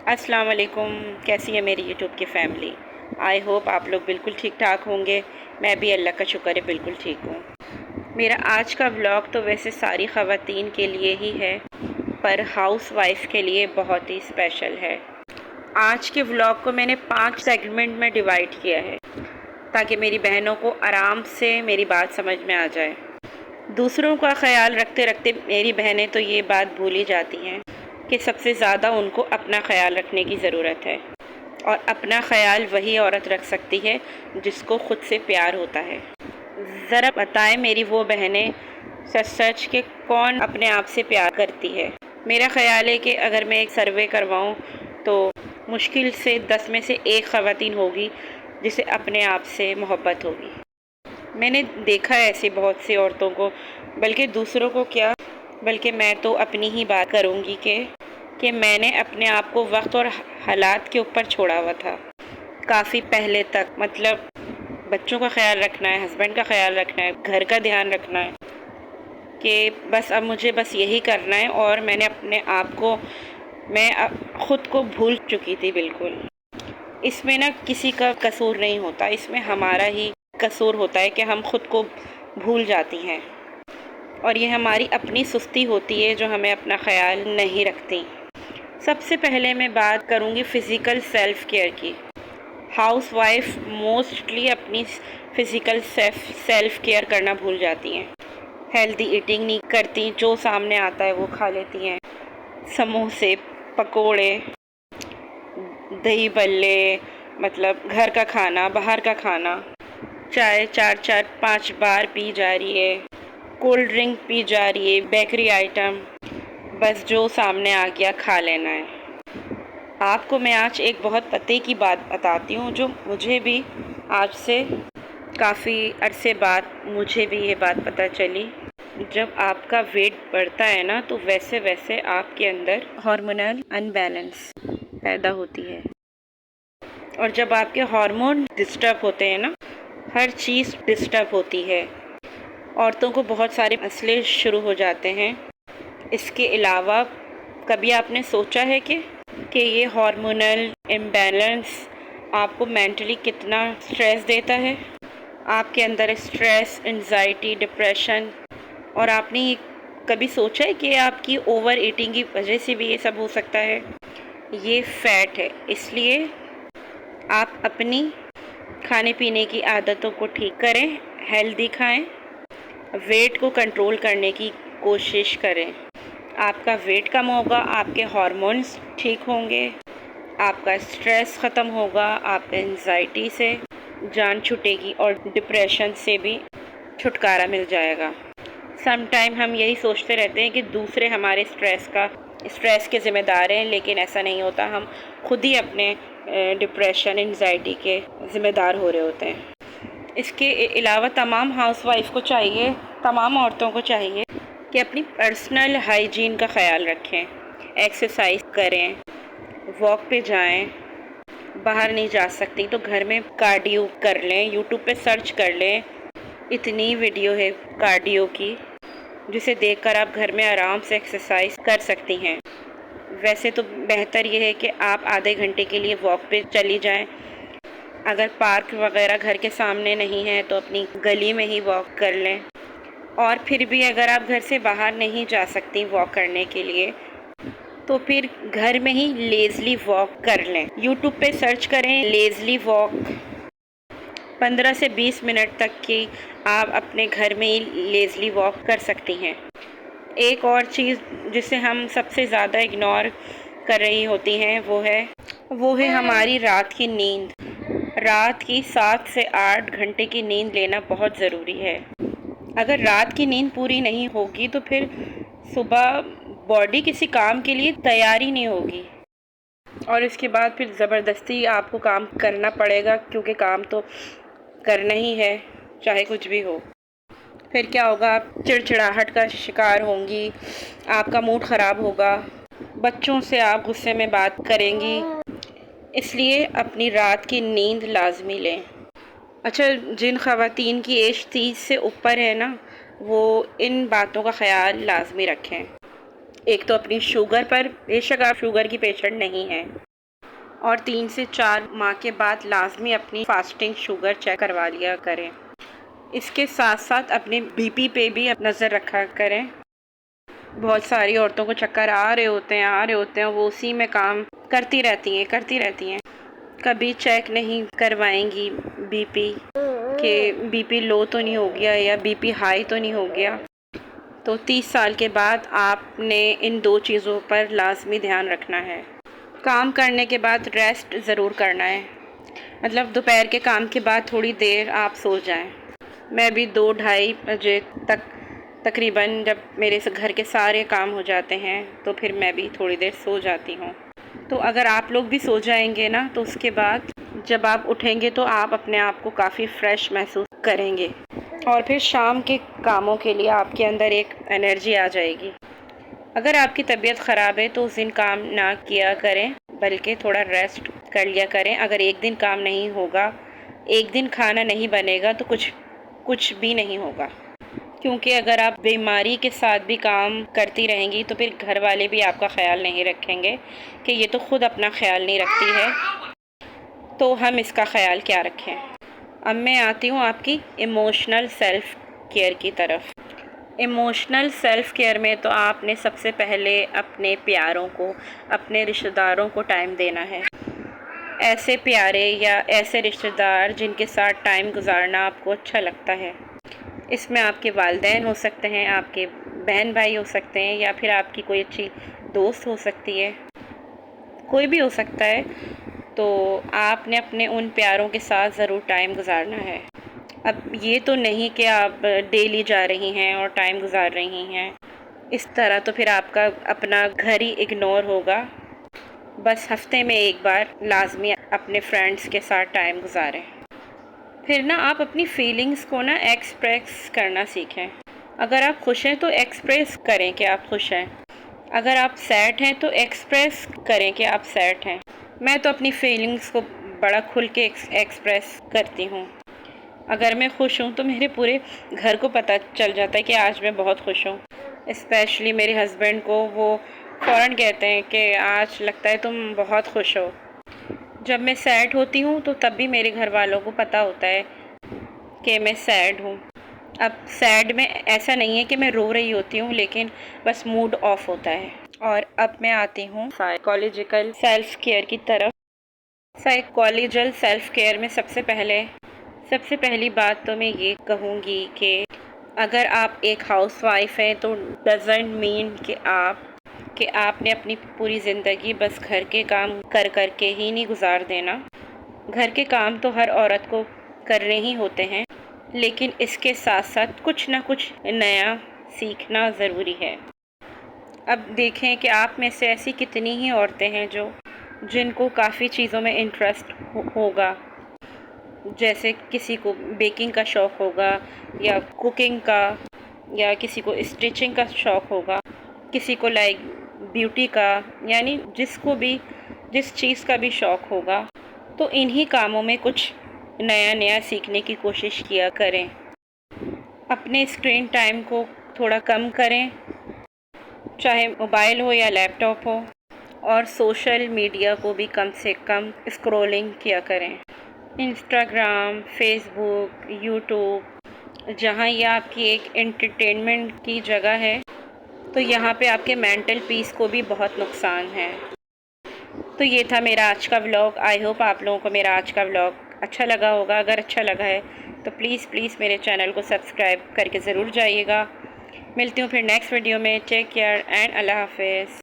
السلام علیکم، کیسی ہے میری یوٹیوب کی فیملی؟ آئی ہوپ آپ لوگ بالکل ٹھیک ٹھاک ہوں گے۔ میں بھی اللہ کا شکر ہے بالکل ٹھیک ہوں۔ میرا آج کا ولاگ تو ویسے ساری خواتین کے لیے ہی ہے، پر ہاؤس وائف کے لیے بہت ہی اسپیشل ہے۔ آج کے ولاگ کو میں نے 5 سیگمنٹ میں ڈیوائڈ کیا ہے تاکہ میری بہنوں کو آرام سے میری بات سمجھ میں آ جائے۔ دوسروں کا خیال رکھتے رکھتے میری بہنیں تو یہ بات بھول ہی جاتی ہیں کہ سب سے زیادہ ان کو اپنا خیال رکھنے کی ضرورت ہے، اور اپنا خیال وہی عورت رکھ سکتی ہے جس کو خود سے پیار ہوتا ہے۔ ذرا بتائیں میری وہ بہنیں سچ سچ کہ کون اپنے آپ سے پیار کرتی ہے؟ میرا خیال ہے کہ اگر میں ایک سروے کرواؤں تو مشکل سے 10 میں سے 1 خواتین ہوگی جسے اپنے آپ سے محبت ہوگی۔ میں نے دیکھا ہے ایسی بہت سی عورتوں کو، بلکہ دوسروں کو کیا، بلکہ میں تو اپنی ہی بات کروں گی کہ میں نے اپنے آپ کو وقت اور حالات کے اوپر چھوڑا ہوا تھا کافی پہلے تک۔ مطلب بچوں کا خیال رکھنا ہے، ہسبینڈ کا خیال رکھنا ہے، گھر کا دھیان رکھنا ہے، کہ بس اب مجھے بس یہی کرنا ہے، اور میں نے اپنے آپ کو، میں خود کو بھول چکی تھی بالکل۔ اس میں کسی کا قصور نہیں ہوتا، اس میں ہمارا ہی قصور ہوتا ہے کہ ہم خود کو بھول جاتی ہیں، اور یہ ہماری اپنی سستی ہوتی ہے جو ہمیں اپنا خیال نہیں رکھتی۔ سب سے پہلے میں بات کروں گی فزیکل سیلف کیئر کی۔ ہاؤس وائف موسٹلی اپنی فزیکل سیلف کیئر کرنا بھول جاتی ہیں۔ ہیلدی ایٹنگ نہیں کرتی، جو سامنے آتا ہے وہ کھا لیتی ہیں۔ سموسے، پکوڑے، دہی بلے، مطلب گھر کا کھانا، باہر کا کھانا، چائے 4-5 بار پی جا رہی ہے، کولڈ ڈرنک پی جا رہی ہے، بیکری آئٹم، بس جو سامنے آ گیا کھا لینا ہے۔ آپ کو میں آج ایک بہت پتے کی بات بتاتی ہوں جو مجھے بھی آج سے کافی عرصے بعد مجھے بھی یہ بات پتہ چلی۔ جب آپ کا ویٹ بڑھتا ہے نا تو ویسے ویسے آپ کے اندر ہارمونل انبیلنس پیدا ہوتی ہے، اور جب آپ کے ہارمون ڈسٹرب ہوتے ہیں نا، ہر چیز ڈسٹرب ہوتی ہے۔ عورتوں کو بہت سارے مسئلے شروع ہو جاتے ہیں۔ اس کے علاوہ کبھی آپ نے سوچا ہے کہ یہ ہارمونل امبیلنس آپ کو مینٹلی کتنا سٹریس دیتا ہے؟ آپ کے اندر سٹریس، انزائٹی، ڈپریشن، اور آپ نے کبھی سوچا ہے کہ آپ کی اوور ایٹنگ کی وجہ سے بھی یہ سب ہو سکتا ہے؟ یہ فیٹ ہے، اس لیے آپ اپنی کھانے پینے کی عادتوں کو ٹھیک کریں، ہیلدی کھائیں، ویٹ کو کنٹرول کرنے کی کوشش کریں۔ آپ کا ویٹ کم ہوگا، آپ کے ہارمونز ٹھیک ہوں گے، آپ کا سٹریس ختم ہوگا، آپ کا انزائٹی سے جان چھٹے گی، اور ڈپریشن سے بھی چھٹکارا مل جائے گا۔ سم ٹائم ہم یہی سوچتے رہتے ہیں کہ دوسرے ہمارے اسٹریس کے ذمہ دار ہیں، لیکن ایسا نہیں ہوتا، ہم خود ہی اپنے ڈپریشن، انزائٹی کے ذمہ دار ہو رہے ہوتے ہیں۔ اس کے علاوہ تمام ہاؤس وائف کو چاہیے، تمام عورتوں کو چاہیے کہ اپنی پرسنل ہائیجین کا خیال رکھیں، ایکسرسائز کریں، واک پہ جائیں۔ باہر نہیں جا سکتی تو گھر میں کارڈیو کر لیں، یوٹیوب پہ سرچ کر لیں، اتنی ویڈیو ہے کارڈیو کی جسے دیکھ کر آپ گھر میں آرام سے ایکسرسائز کر سکتی ہیں۔ ویسے تو بہتر یہ ہے کہ آپ آدھے گھنٹے کے لیے واک پہ چلی جائیں۔ اگر پارک وغیرہ گھر کے سامنے نہیں ہے تو اپنی گلی میں ہی واک کر لیں، اور پھر بھی اگر آپ گھر سے باہر نہیں جا سکتی واک کرنے کے لیے تو پھر گھر میں ہی لیزلی واک کر لیں۔ یوٹیوب پہ سرچ کریں لیزلی واک، 15 سے 20 منٹ تک کی آپ اپنے گھر میں ہی لیزلی واک کر سکتی ہیں۔ ایک اور چیز جسے ہم سب سے زیادہ اگنور کر رہی ہوتی ہیں وہ ہے ہماری رات کی نیند۔ رات کی 7 سے 8 گھنٹے کی نیند لینا بہت ضروری ہے۔ اگر رات کی نیند پوری نہیں ہوگی تو پھر صبح باڈی کسی کام کے لیے تیار ہی نہیں ہوگی، اور اس کے بعد پھر زبردستی آپ کو کام کرنا پڑے گا، کیونکہ کام تو کرنا ہی ہے چاہے کچھ بھی ہو۔ پھر کیا ہوگا، آپ چڑچڑاہٹ کا شکار ہوں گی، آپ کا موڈ خراب ہوگا، بچوں سے آپ غصے میں بات کریں گی۔ اس لیے اپنی رات کی نیند لازمی لیں۔ اچھا، جن خواتین کی ایج 30 سے اوپر ہے نا، وہ ان باتوں کا خیال لازمی رکھیں۔ ایک تو اپنی شوگر پر، بے شک آپ شوگر کی پیشنٹ نہیں ہیں، اور 3 سے 4 ماہ کے بعد لازمی اپنی فاسٹنگ شوگر چیک کروا لیا کریں۔ اس کے ساتھ ساتھ اپنے بی پی پہ بھی نظر رکھا کریں۔ بہت ساری عورتوں کو چکر آ رہے ہوتے ہیں وہ اسی میں کام کرتی رہتی ہیں، کبھی چیک نہیں کروائیں گی بی پی کہ بی پی لو تو نہیں ہو گیا یا بی پی ہائی تو نہیں ہو گیا۔ تو 30 سال کے بعد آپ نے ان 2 چیزوں پر لازمی دھیان رکھنا ہے۔ کام کرنے کے بعد ریسٹ ضرور کرنا ہے، مطلب دوپہر کے کام کے بعد تھوڑی دیر آپ سو جائیں۔ میں بھی 2-2:30 بجے تک تقریباً جب میرے سے گھر کے سارے کام ہو جاتے ہیں تو پھر میں بھی تھوڑی دیر سو جاتی ہوں۔ تو اگر آپ لوگ بھی سو جائیں گے نا تو اس کے بعد جب آپ اٹھیں گے تو آپ اپنے آپ کو کافی فریش محسوس کریں گے، اور پھر شام کے کاموں کے لیے آپ کے اندر ایک انرجی آ جائے گی۔ اگر آپ کی طبیعت خراب ہے تو اس دن کام نہ کیا کریں، بلکہ تھوڑا ریسٹ کر لیا کریں۔ اگر ایک دن کام نہیں ہوگا، ایک دن کھانا نہیں بنے گا تو کچھ بھی نہیں ہوگا، کیونکہ اگر آپ بیماری کے ساتھ بھی کام کرتی رہیں گی تو پھر گھر والے بھی آپ کا خیال نہیں رکھیں گے کہ یہ تو خود اپنا خیال نہیں رکھتی ہے، تو ہم اس کا خیال کیا رکھیں۔ اب میں آتی ہوں آپ کی ایموشنل سیلف کیئر کی طرف۔ ایموشنل سیلف کیئر میں تو آپ نے سب سے پہلے اپنے پیاروں کو، اپنے رشتہ داروں کو ٹائم دینا ہے۔ ایسے پیارے یا ایسے رشتہ دار جن کے ساتھ ٹائم گزارنا آپ کو اچھا لگتا ہے۔ اس میں آپ کے والدین ہو سکتے ہیں، آپ کے بہن بھائی ہو سکتے ہیں، یا پھر آپ کی کوئی اچھی دوست ہو سکتی ہے، کوئی بھی ہو سکتا ہے۔ تو آپ نے اپنے ان پیاروں کے ساتھ ضرور ٹائم گزارنا ہے۔ اب یہ تو نہیں کہ آپ ڈیلی جا رہی ہیں اور ٹائم گزار رہی ہیں، اس طرح تو پھر آپ کا اپنا گھر ہی اگنور ہوگا۔ بس ہفتے میں ایک بار لازمی اپنے فرینڈس کے ساتھ ٹائم گزاریں۔ پھر نا آپ اپنی فیلنگز کو نا ایکسپریس کرنا سیکھیں۔ اگر آپ خوش ہیں تو ایکسپریس کریں کہ آپ خوش ہیں، اگر آپ سیڈ ہیں تو ایکسپریس کریں کہ آپ سیڈ ہیں۔ میں تو اپنی فیلنگز کو بڑا کھل کے ایکسپریس کرتی ہوں۔ اگر میں خوش ہوں تو میرے پورے گھر کو پتہ چل جاتا ہے کہ آج میں بہت خوش ہوں، اسپیشلی میرے ہسبینڈ کو، وہ فوراً کہتے ہیں کہ آج لگتا ہے تم بہت خوش ہو۔ جب میں سیڈ ہوتی ہوں تو تب بھی میرے گھر والوں کو پتہ ہوتا ہے کہ میں سیڈ ہوں۔ اب سیڈ میں ایسا نہیں ہے کہ میں رو رہی ہوتی ہوں، لیکن بس موڈ آف ہوتا ہے۔ اور اب میں آتی ہوں سائیکالوجیکل سیلف کیئر کی طرف۔ سائیکالوجیکل سیلف کیئر میں سب سے پہلی بات تو میں یہ کہوں گی کہ اگر آپ ایک ہاؤس وائف ہیں تو ڈزنٹ مین کہ آپ نے اپنی پوری زندگی بس گھر کے کام کر کے ہی نہیں گزار دینا۔ گھر کے کام تو ہر عورت کو کرنے ہی ہوتے ہیں، لیکن اس کے ساتھ ساتھ کچھ نہ کچھ نیا سیکھنا ضروری ہے۔ اب دیکھیں کہ آپ میں سے ایسی کتنی ہی عورتیں ہیں جن کو کافی چیزوں میں انٹرسٹ ہوگا، جیسے کسی کو بیکنگ کا شوق ہوگا، یا کوکنگ کا، یا کسی کو اسٹیچنگ کا شوق ہوگا، کسی کو بیوٹی کا، یعنی جس چیز کا بھی شوق ہوگا، تو انہی کاموں میں کچھ نیا سیکھنے کی کوشش کیا کریں۔ اپنے اسکرین ٹائم کو تھوڑا کم کریں، چاہے موبائل ہو یا لیپ ٹاپ ہو، اور سوشل میڈیا کو بھی کم سے کم اسکرولنگ کیا کریں۔ انسٹاگرام، فیس بک، یوٹیوب، جہاں یہ آپ کی ایک انٹرٹینمنٹ کی جگہ ہے، تو یہاں پہ آپ کے مینٹل پیس کو بھی بہت نقصان ہے۔ تو یہ تھا میرا آج کا ولاگ۔ آئی ہوپ آپ لوگوں کو میرا آج کا ولاگ اچھا لگا ہوگا۔ اگر اچھا لگا ہے تو پلیز میرے چینل کو سبسکرائب کر کے ضرور جائیے گا۔ ملتی ہوں پھر نیکسٹ ویڈیو میں۔ ٹیک کیئر اینڈ اللہ حافظ۔